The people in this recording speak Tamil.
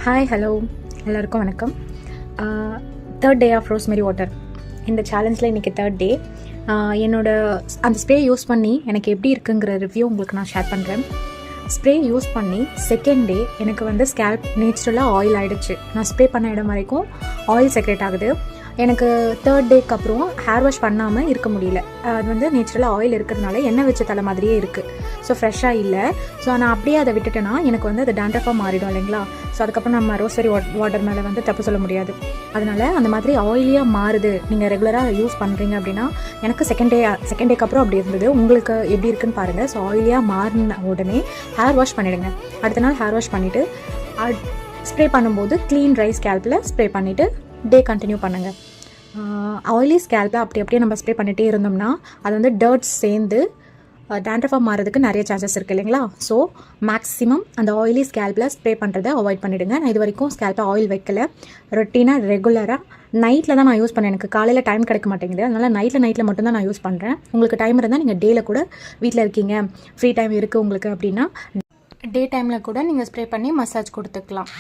ஹாய் ஹலோ எல்லாருக்கும் வணக்கம். Third day of rosemary water இந்த சேலஞ்சில் இன்றைக்கி தேர்ட் டே. அந்த ஸ்ப்ரே யூஸ் பண்ணி எனக்கு எப்படி இருக்குங்கிற ரிவ்யூ உங்களுக்கு நான் ஷேர் பண்ணுறேன். ஸ்ப்ரே யூஸ் பண்ணி செகண்ட் டே எனக்கு ஸ்கேல்ப் நேச்சுரலாக ஆயில் ஆகிடுச்சு. நான் ஸ்ப்ரே பண்ண இடம் வரைக்கும் ஆயில் செக்ரேட் ஆகுது. எனக்கு தேர்ட் டேக்கு அப்புறம் ஹேர் வாஷ் பண்ணாமல் இருக்க முடியல. அது நேச்சுரலாக ஆயில் இருக்கிறதுனால எண்ணெய் வச்ச தலை மாதிரியே இருக்குது. ஸோ ஃப்ரெஷ்ஷாக இல்லை. ஸோ நான் அப்படியே அதை விட்டுட்டேன்னா எனக்கு அது டேண்ட்ரஃபாக மாறிடும் இல்லைங்களா. ஸோ அதுக்கப்புறம் நம்ம ரோஸ்மெரி வாட்டர் மேலே தப்பு சொல்ல முடியாது. அதனால் அந்த மாதிரி ஆயிலியாக மாறுது, நீங்கள் ரெகுலராக யூஸ் பண்ணுறீங்க அப்படின்னா, எனக்கு செகண்ட் டேக்கு அப்புறம் அப்படி இருந்தது. உங்களுக்கு எப்படி இருக்குன்னு பாருங்கள். ஸோ ஆயிலியாக மாறின உடனே ஹேர் வாஷ் பண்ணிவிடுங்க. அடுத்த நாள் ஹேர் வாஷ் பண்ணிவிட்டு ஸ்ப்ரே பண்ணும்போது க்ளீன் ட்ரை ஸ்கேல்பில் ஸ்ப்ரே பண்ணிவிட்டு டே கண்டினியூ பண்ணுங்கள். ஆயிலி ஸ்கேல்பில் அப்படியே நம்ம ஸ்ப்ரே பண்ணிகிட்டே இருந்தோம்னா அது டர்ட்ஸ் சேர்ந்து டேண்ட்ரஃபாக மாறதுக்கு நிறைய சான்சஸ் இருக்குது இல்லைங்களா. ஸோ மேக்ஸிமம் அந்த ஆயிலி ஸ்கேல்பில் ஸ்ப்ரே பண்ணுறதை அவாய்ட் பண்ணிவிடுங்க. நான் இது வரைக்கும் ஸ்கேல்பில் ஆயில் வைக்கல. ரொட்டீனாக ரெகுலராக நைட்டில் தான் நான் யூஸ் பண்ணேன். எனக்கு காலையில் டைம் கிடைக்க மாட்டேங்குது. அதனால் நைட்டில் மட்டும்தான் நான் யூஸ் பண்ணுறேன். உங்களுக்கு டைம் இருந்தால் நீங்கள் டேயில் கூட வீட்டில் இருக்கீங்க, ஃப்ரீ டைம் இருக்குது உங்களுக்கு அப்படின்னா டே டைமில் கூட நீங்கள் ஸ்ப்ரே பண்ணி மசாஜ் கொடுத்துக்கலாம்.